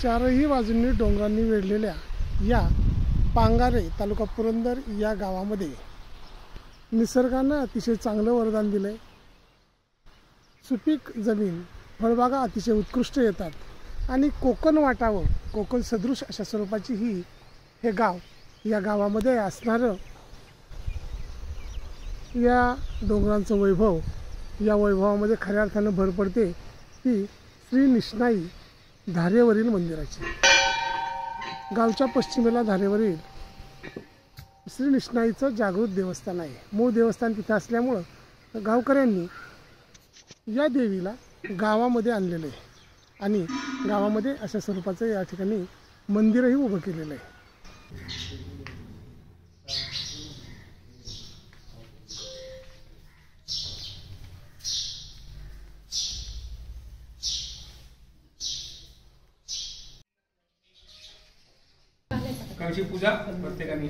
चारही बाजूंनी डोंगरांनी वेढलेल्या या पांगारे तालुका पुरंदर या गावामध्ये निसर्गानं अतिशय चांगलं वरदान दिलं आहे। सुपीक जमीन, फळबागा अतिशय उत्कृष्ट येतात आणि कोकण वाटावं, कोकण सदृश अशा स्वरूपाची हे गाव, या गावामध्ये असणारं या डोंगरांचं वैभव, या वैभवामध्ये खऱ्या अर्थानं भर पडते ती श्री निष्णाई धारेवरील मंदिराची। गावच्या पश्चिमेला धारेवरील श्री निष्णाईचं जागृत देवस्थान आहे। मूळ देवस्थान तिथं असल्यामुळं गावकऱ्यांनी या देवीला गावामध्ये आणलेलं आहे आणि गावामध्ये अशा स्वरूपाचं या ठिकाणी मंदिरही उभं केलेलं आहे। कळशी पूजा प्रत्येकाने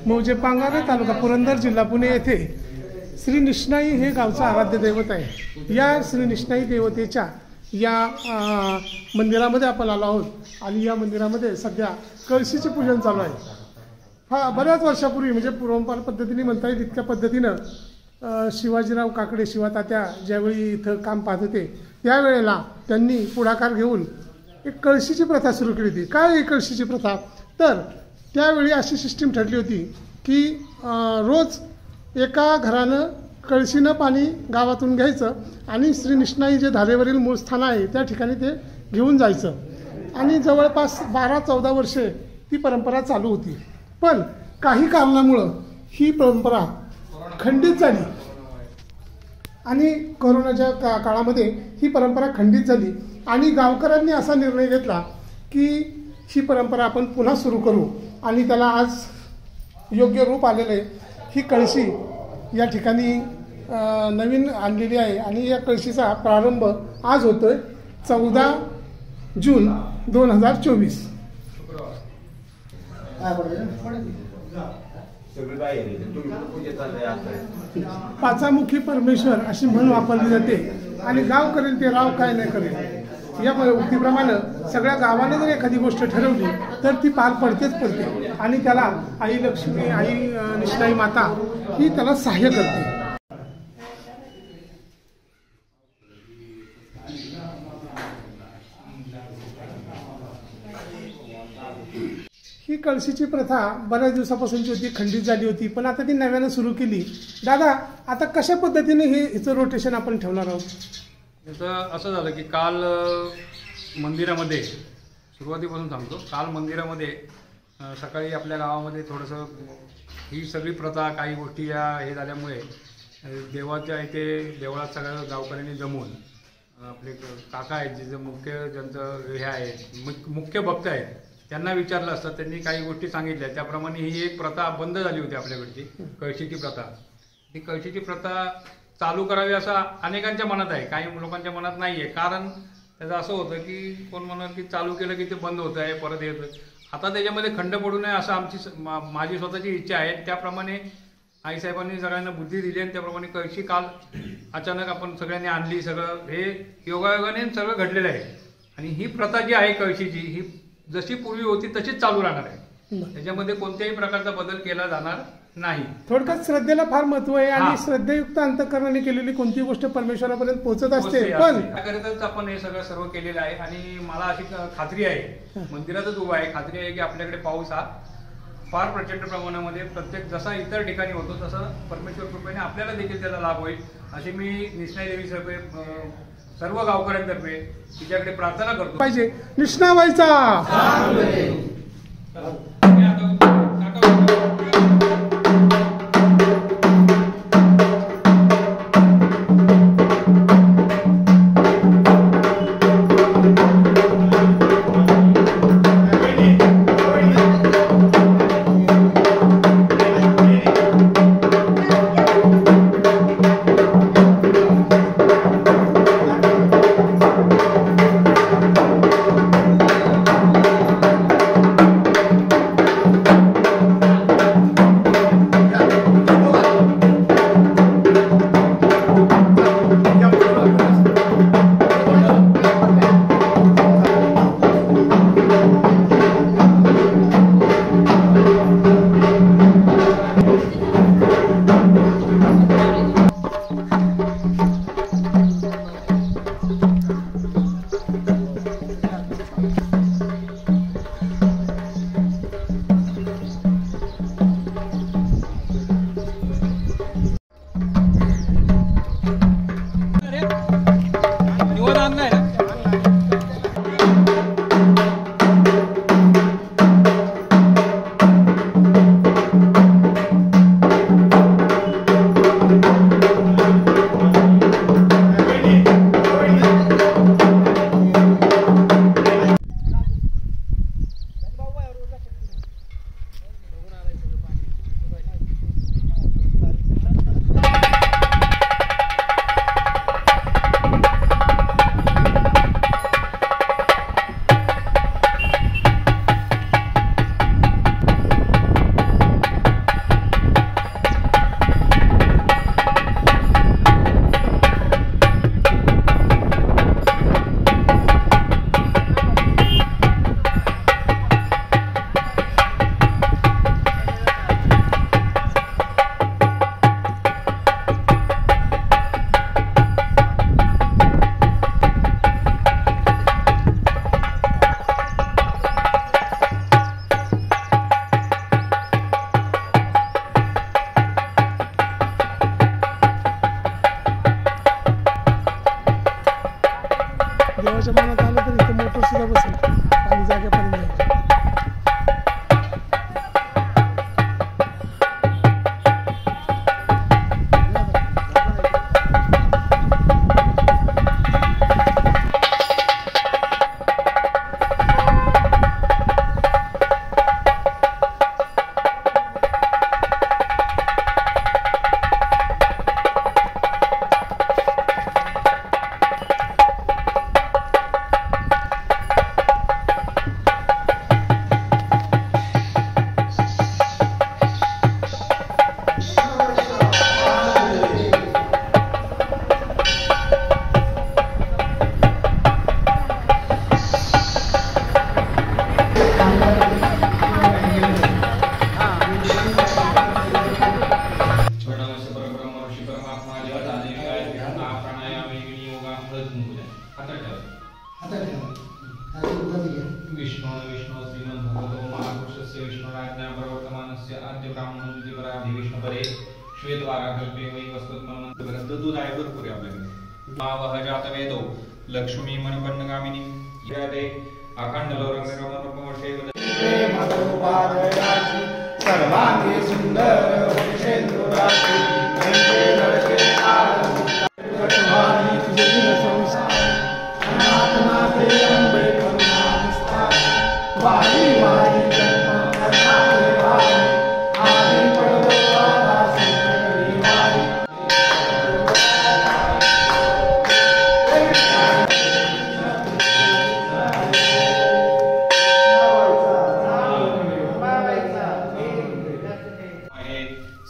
मौजे पांगारे तालुका पुरंदर जिल्हा पुणे येथे श्री निष्णाई हे गावचं आराध्य दैवत आहे। या श्री निष्णाई देवतेच्या या मंदिरामध्ये आपण आलो आहोत आणि या मंदिरामध्ये सध्या कळशीचे पूजन चालू आहे। बऱ्याच वर्षापूर्वी म्हणजे पूर्वपार पद्धतीने म्हणता येईल इतक्या पद्धतीनं शिवाजीराव काकडे शिवातात्या ज्यावेळी इथं काम पाहत होते त्यावेळेला त्यांनी पुढाकार घेऊन एक कळशीची प्रथा सुरू केली होती। काय कळशीची प्रथा? तर त्यावेळी अशी सिस्टीम ठरली होती की रोज एका घरानं कळशीनं पाणी गावातून घ्यायचं आणि श्री निष्णाई जे धारेवरील मूळ स्थान आहे त्या ठिकाणी ते घेऊन जायचं आणि जवळपास 12-14 वर्षे ती परंपरा चालू होती। पण काही कारणामुळं ही परंपरा खंडित झाली आणि कोरोनाच्या काळामध्ये ही परंपरा खंडित झाली आणि गावकऱ्यांनी असा निर्णय घेतला की ही परंपरा आपण पुन्हा सुरू करू आणि त्याला आज योग्य रूप आलेलं आहे। ही कळशी या ठिकाणी नवीन आणलेली आहे आणि या कळशीचा प्रारंभ आज होतोय 14 जून 2024। पाचामुखी परमेश्वर अशी म्हण वापरली जाते आणि गाव करेल ते राव काय नाही करेल या उक्तीप्रमाणे सगळ्या गावाने जर एखादी गोष्ट ठरवली तर ती पार पडतेच पडते आणि त्याला आई लक्ष्मी, आई निष्णाई माता ही त्याला सहाय्य करते। ही कळशीची प्रथा बऱ्याच दिवसापासूनची होती, खंडित झाली होती, पण आता ती नव्यानं सुरू केली। दादा, आता कशा पद्धतीने हिचं रोटेशन आपण ठेवणार आहोत? याचं असं झालं की काल मंदिरामध्ये सुरुवातीपासून सांगतो, काल मंदिरामध्ये सकाळी आपल्या गावामध्ये थोडंसं ही सगळी प्रथा काही गोष्टी या हे झाल्यामुळे देवाच्या इथे देवळात सगळ्या गावकऱ्यांनी जमून आपले काका आहेत जे मुख्य ज्यांचं हे आहे मुख्य भक्त आहेत त्यांना विचारलं असतं, त्यांनी काही गोष्टी सांगितल्या त्याप्रमाणे ही एक प्रथा बंद झाली होती आपल्याकडची कळशीची प्रथा। ही कळशीची प्रथा चालू करावी असं अनेकांच्या मनात आहे, काही लोकांच्या मनात नाही आहे। कारण त्याचं असं होतं की कोण म्हणणार की चालू केलं की ते बंद होतं आहे, परत येतं। आता त्याच्यामध्ये खंड पडू नये असं माझी स्वतःची इच्छा आहे। त्याप्रमाणे आईसाहेबांनी सगळ्यांना बुद्धी दिली आणि त्याप्रमाणे कळशी काल अचानक आपण सगळ्यांनी आणली। सगळं हे योगायोगाने सगळं घडलेलं आहे आणि ही प्रथा जी आहे कळशीची ही जशी पूर्वी होती तशीच चालू राहणार आहे। त्याच्यामध्ये कोणत्याही प्रकारचा बदल केला जाणार नाही। थोडक्यात श्रद्धेला फार महत्व आहे आणि श्रद्धेयुक्त अंतःकरणाने केलेली कोणतीही गोष्ट परमेश्वरापर्यंत पोहोचत असते। पण त्याकरिताच आपण हे सगळं सर्व केलेलं आहे आणि मला अशी खात्री आहे, मंदिरातच उभा आहे, खात्री आहे की आपल्याकडे पाऊस हा फार प्रचंड प्रमाणामध्ये प्रत्येक जसा इतर ठिकाणी होतो तसं परमेश्वर कृपेने आपल्याला देखील त्याचा लाभ होईल अशी मी निष्णाई देवी सर्व गावकऱ्यांतर्फे तिच्याकडे प्रार्थना करतो। पाहिजे निष्णाबाईचा तर इथं मोटर सुद्धा बसेल आणि जागेपर्यंत जाईल. विष्णु श्रीमद्भगवतो महापुरुषस्य विष्णुराज्ञा प्रवर्तमानस्य आद्य ब्राह्मणोदिपराधि विष्णुपरे श्वेतवाराकल्पे वै वस्तुत्मन्मन्त्रग्रंथ दूध आहे भरपूर आपल्याकडे. मावह जातवेदो लक्ष्मी मनपन्नगामिनी यादे अखंड लोरंगरमणोपमशेव सर्वांगी सुंदर वंशेंद्राची म्हणजे नरके आरती तुझे दिन संसार अनाथनाथे अंबे करुणाविस्तार वारी वारी जन्म करणारे वारी आधी पडवला संकटी वारी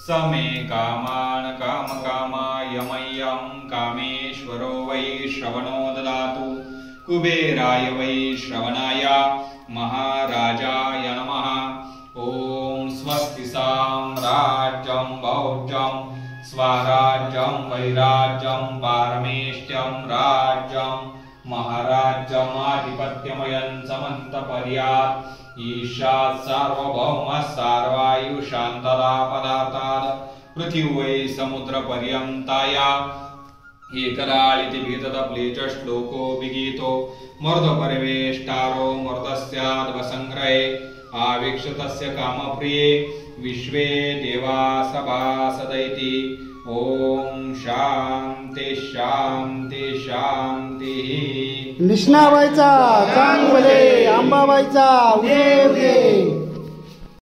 समे कामान काम कामाय मह्यं कामेश्वरो वै श्रवणो ददातु कुबेराय वै श्रवणाय महाराजाय नमः. ओम स्वस्ति साम्राज्यं भौज्यं स्वराज्यं वैराज्यं पारमेष्ट्यं राज्यं महाराज्यम् आधिपत्यमयं समन्तपर्यात् ईशात् सार्वभौमः सर्वायुषान्तदा पदार्थात् पृथिवै समुद्रपर्यन्ताया एकराळिति भीतदप्लेच श्लोको विगीतो मर्दपरिवेष्टारो मर्दस्याद्वसङ्ग्रहे आवीक्षतस्य कामप्रिये विश्वे देवा सभासदैति. ओम शांती शांती शांती. निष्णाबाईचा चांगले, अंबाबाईचा उदे उदे.